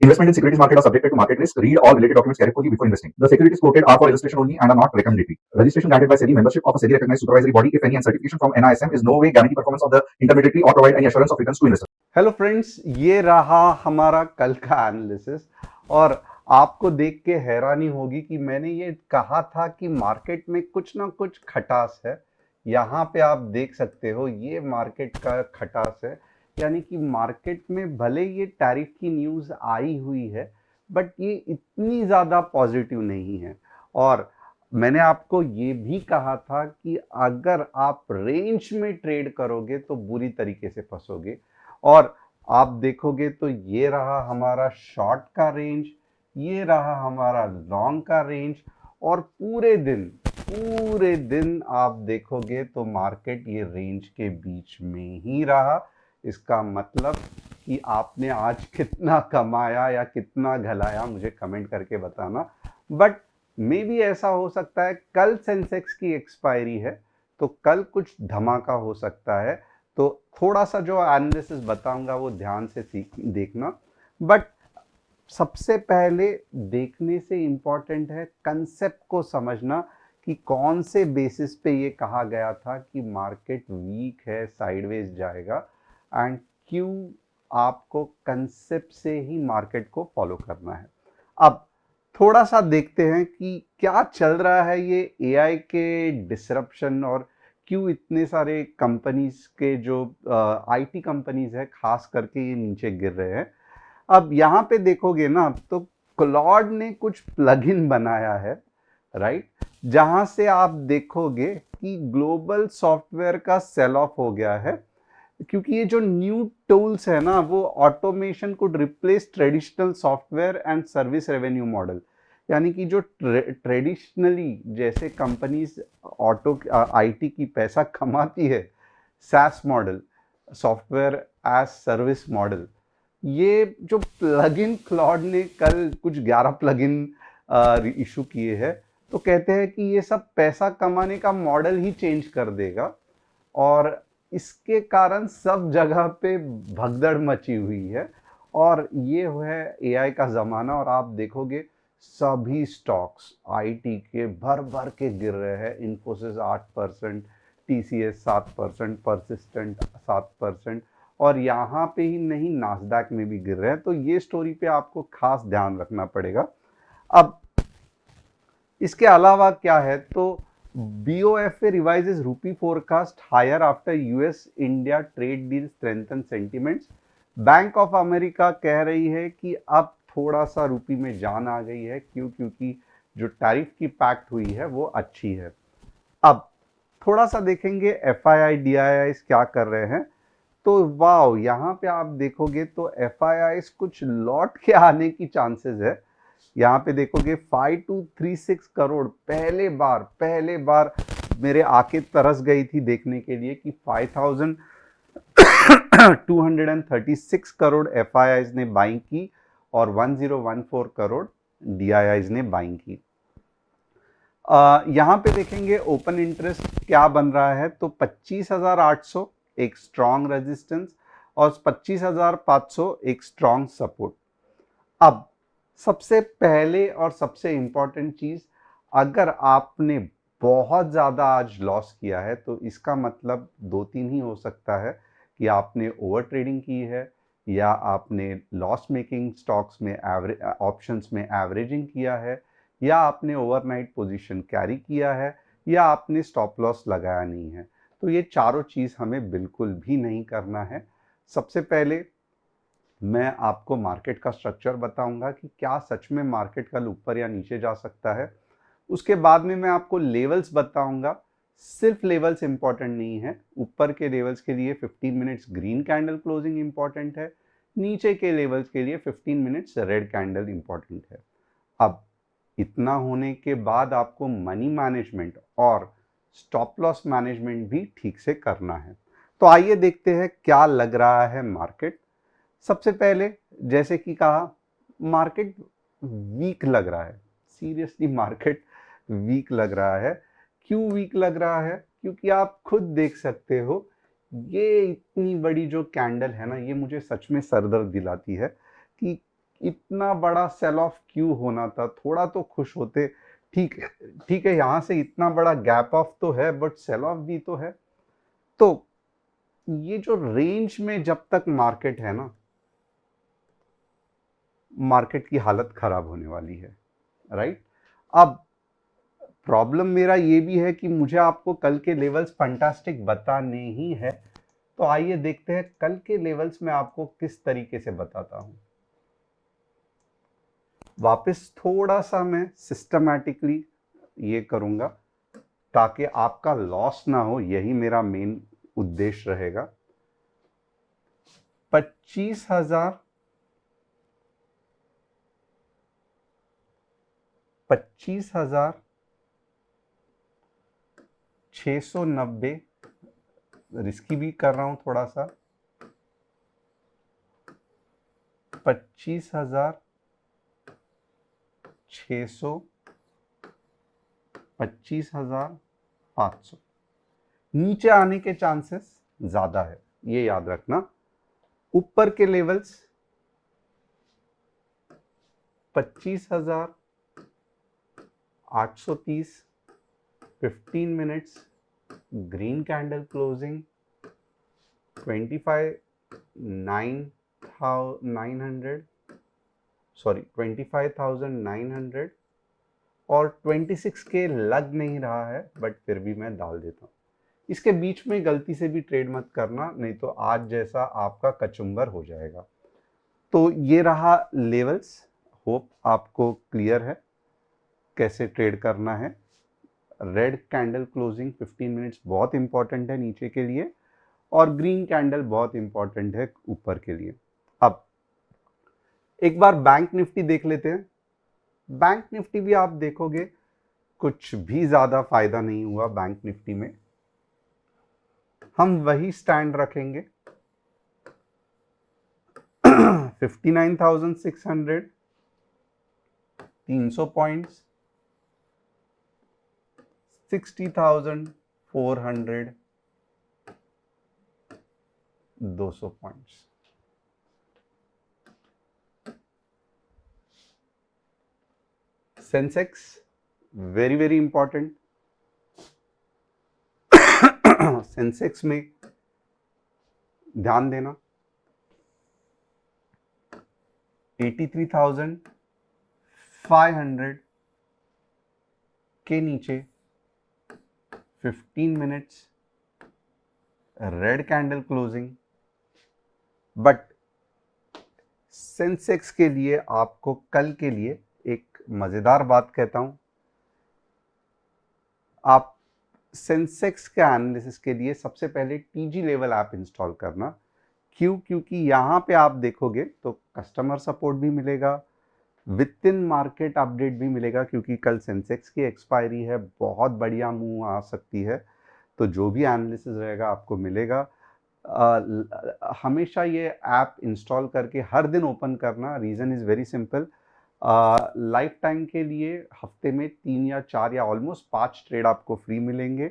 Investment in securities market are subjected to market risk. Read all related documents carefully before investing. The securities quoted are for illustration only and are not recommendatory. Registration granted by SEBI. Membership of a SEBI recognized supervisory body, if any, and certification from NISM is no way guarantee performance of the intermediary or provide any assurance of returns to investors. Hello friends, ये रहा हमारा कल का analysis. और आपको देख के हैरानी होगी कि मैंने ये कहा था कि मार्केट में कुछ ना कुछ खटास है। यहाँ पे आप देख सकते हो, ये मार्केट का खटास है। यानी कि मार्केट में भले ये टैरिफ की न्यूज़ आई हुई है, बट ये इतनी ज़्यादा पॉजिटिव नहीं है। और मैंने आपको ये भी कहा था कि अगर आप रेंज में ट्रेड करोगे तो बुरी तरीके से फंसोगे। और आप देखोगे तो ये रहा हमारा शॉर्ट का रेंज, ये रहा हमारा लॉन्ग का रेंज। और पूरे दिन आप देखोगे तो मार्केट ये रेंज के बीच में ही रहा। इसका मतलब कि आपने आज कितना कमाया या कितना घलाया, मुझे कमेंट करके बताना। बट मे भी ऐसा हो सकता है, कल सेंसेक्स की एक्सपायरी है तो कल कुछ धमाका हो सकता है। तो थोड़ा सा जो एनालिसिस बताऊंगा वो ध्यान से देखना। बट सबसे पहले देखने से इम्पॉर्टेंट है कंसेप्ट को समझना कि कौन से बेसिस पे ये कहा गया था कि मार्केट वीक है, साइडवेज जाएगा, एंड क्यों आपको कंसेप्ट से ही मार्केट को फॉलो करना है। अब थोड़ा सा देखते हैं कि क्या चल रहा है ये एआई के डिसरप्शन, और क्यों इतने सारे कंपनीज के जो आईटी कंपनीज है खास करके ये नीचे गिर रहे हैं। अब यहाँ पे देखोगे ना तो क्लॉड ने कुछ प्लगइन बनाया है, राइट, जहां से आप देखोगे कि ग्लोबल सॉफ्टवेयर का सेल ऑफ हो गया है, क्योंकि ये जो न्यू टूल्स है ना वो automation could replace traditional software and service revenue model. यानी कि जो ट्रेडिशनली जैसे कंपनीज ऑटो आईटी की पैसा कमाती है, SaaS model, software as service model, ये जो प्लगइन क्लॉड ने कल कुछ 11 प्लगइन इशू किए हैं, तो कहते हैं कि ये सब पैसा कमाने का मॉडल ही चेंज कर देगा। और इसके कारण सब जगह पे भगदड़ मची हुई है। और ये है एआई का ज़माना, और आप देखोगे सभी स्टॉक्स आईटी के भर भर के गिर रहे हैं। इन्फोसिस 8%, टीसीएस 7%, परसिस्टेंट 7%, और यहाँ पे ही नहीं नास्डैक में भी गिर रहे हैं। तो ये स्टोरी पे आपको खास ध्यान रखना पड़ेगा। अब इसके अलावा क्या है, तो BOFA revises rupee forecast higher after US India trade deal strengthen sentiments। Bank of America कह रही है कि अब थोड़ा सा रूपी में जान आ गई है। क्योंकि जो टैरिफ की पैक्ट हुई है वो अच्छी है। अब थोड़ा सा देखेंगे FII DII क्या कर रहे हैं। तो वाह, यहाँ पे आप देखोगे तो FIIs कुछ लौट के आने की चांसेस है। यहाँ पे देखोगे 5236 करोड़ पहले बार मेरे आंखें तरस गई थी देखने के लिए कि 5236 करोड़ FIIs ने बाइंग की और 1014 करोड़ DIIs ने बाइंग की। यहाँ पे देखेंगे ओपन इंटरेस्ट क्या बन रहा है, तो 25,800 एक स्ट्रॉन्ग रेजिस्टेंस और 25,500 एक स्ट्रॉन्ग सपोर्ट। अब सबसे पहले और सबसे इंपॉर्टेंट चीज, अगर आपने बहुत ज्यादा आज लॉस किया है तो इसका मतलब दो तीन ही हो सकता है कि आपने ओवर ट्रेडिंग की है, या आपने लॉस मेकिंग स्टॉक्स में ऑप्शंस में एवरेजिंग किया है, या आपने ओवरनाइट पोजीशन कैरी किया है, या आपने स्टॉप लॉस लगाया नहीं है। तो ये चारों चीज हमें बिल्कुल भी नहीं करना है। सबसे पहले मैं आपको मार्केट का स्ट्रक्चर बताऊंगा कि क्या सच में मार्केट कल ऊपर या नीचे जा सकता है। उसके बाद में मैं आपको लेवल्स बताऊंगा। सिर्फ लेवल्स इंपॉर्टेंट नहीं है, ऊपर के लेवल्स के लिए 15 minutes green candle closing important है, नीचे के लेवल्स के लिए 15 मिनट्स रेड कैंडल इंपॉर्टेंट है। अब इतना होने के बाद आपको मनी मैनेजमेंट और स्टॉप लॉस मैनेजमेंट भी ठीक से करना है। तो आइए देखते हैं क्या लग रहा है मार्केट। सबसे पहले जैसे कि कहा, मार्केट वीक लग रहा है। सीरियसली मार्केट वीक लग रहा है। क्यों वीक लग रहा है? क्योंकि आप खुद देख सकते हो, ये इतनी बड़ी जो कैंडल है ना, ये मुझे सच में सरदर्द दिलाती है कि इतना बड़ा सेल ऑफ क्यों होना था, थोड़ा तो खुश होते। ठीक है, यहां से इतना बड़ा गैप ऑफ तो है बट सेल ऑफ भी तो है। तो ये जो रेंज में जब तक मार्केट है ना, मार्केट की हालत खराब होने वाली है, राइट। अब प्रॉब्लम मेरा ये भी है कि मुझे आपको कल के लेवल्स फंटास्टिक बताने ही है, तो आइए देखते हैं कल के लेवल्स में आपको किस तरीके से बताता हूं। वापस थोड़ा सा मैं सिस्टमैटिकली ये करूंगा ताकि आपका लॉस ना हो, यही मेरा मेन उद्देश्य रहेगा। 25,000 25,690, रिस्की भी कर रहा हूं थोड़ा सा। 25,600, 25,500 नीचे आने के चांसेस ज्यादा है, ये याद रखना। ऊपर के levels 25,830, 15 minutes green candle closing 25,900 और 26 के लग नहीं रहा है बट फिर भी मैं डाल देता हूं। इसके बीच में गलती से भी ट्रेड मत करना, नहीं तो आज जैसा आपका कचुम्बर हो जाएगा। तो ये रहा लेवल्स, होप आपको क्लियर है कैसे ट्रेड करना है। रेड कैंडल क्लोजिंग 15 मिनट्स बहुत इंपॉर्टेंट है नीचे के लिए, और ग्रीन कैंडल बहुत इंपॉर्टेंट है ऊपर के लिए। अब एक बार बैंक निफ्टी देख लेते हैं। बैंक निफ्टी भी आप देखोगे कुछ भी ज्यादा फायदा नहीं हुआ बैंक निफ्टी में। हम वही स्टैंड रखेंगे 59,600, 300 points, 60,400, 200 points. Sensex very very important. Sensex में ध्यान देना 83,500 के नीचे 15 minutes red candle closing. But Sensex के लिए आपको कल के लिए एक मजेदार बात कहता हूं। आप सेंसेक्स के एनालिसिस के लिए सबसे पहले टीजी लेवल ऐप इंस्टॉल करना। क्यों? क्योंकि यहाँ पे आप देखोगे तो कस्टमर सपोर्ट भी मिलेगा, विद इन मार्केट अपडेट भी मिलेगा, क्योंकि कल सेंसेक्स की एक्सपायरी है, बहुत बढ़िया मूव आ सकती है, तो जो भी एनालिसिस रहेगा आपको मिलेगा। हमेशा ये ऐप इंस्टॉल करके हर दिन ओपन करना। Reason is very simple, life time के लिए हफ्ते में 3 या 4 या ऑलमोस्ट 5 ट्रेड आपको फ्री मिलेंगे।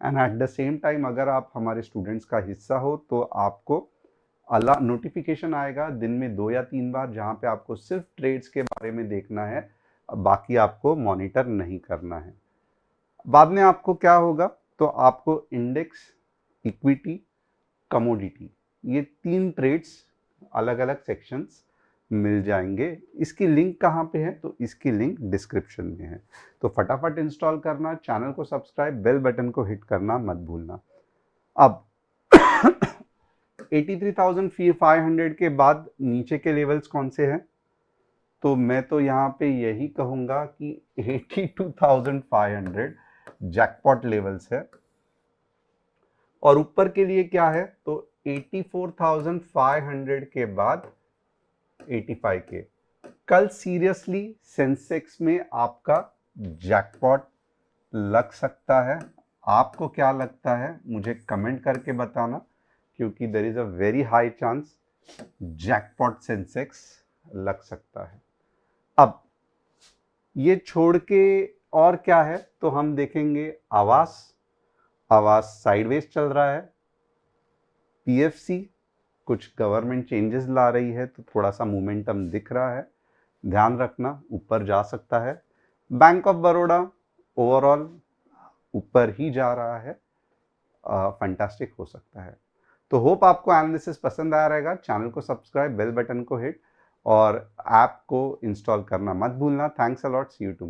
And at the same time अगर आप हमारे स्टूडेंट्स का हिस्सा हो तो आपको नोटिफिकेशन आएगा दिन में 2 या 3 बार, जहाँ पे आपको सिर्फ ट्रेड्स के बारे में देखना है, बाकी आपको मॉनिटर नहीं करना है। बाद में आपको क्या होगा, तो आपको इंडेक्स, इक्विटी, कमोडिटी, ये 3 ट्रेड्स अलग अलग सेक्शंस मिल जाएंगे। इसकी लिंक कहाँ पे है, तो इसकी लिंक डिस्क्रिप्शन में है। तो फटाफट इंस्टॉल करना, चैनल को सब्सक्राइब, बेल बटन को हिट करना मत भूलना। अब 83,500 के बाद नीचे के लेवल्स कौन से हैं, तो मैं तो यहाँ पे यही कहूँगा कि 82,500 जैकपॉट लेवल्स है। और ऊपर के लिए क्या है, तो 84,500 के बाद 85 के। कल सीरियसली सेंसेक्स में आपका जैकपॉट लग सकता है। आपको क्या लगता है मुझे कमेंट करके बताना, क्योंकि there is a very high chance jackpot Sensex लग सकता है। अब ये छोड़ के और क्या है, तो हम देखेंगे आवास साइडवेज चल रहा है, पीएफसी कुछ गवर्नमेंट चेंजेस ला रही है तो थोड़ा सा मोमेंटम दिख रहा है, ध्यान रखना ऊपर जा सकता है। बैंक ऑफ बड़ौदा ओवरऑल ऊपर ही जा रहा है, फैंटास्टिक हो सकता है। तो होप आपको एनालिसिस पसंद आया रहेगा। चैनल को सब्सक्राइब, बेल बटन को हिट और ऐप को इंस्टॉल करना मत भूलना। Thanks a lot, see you to.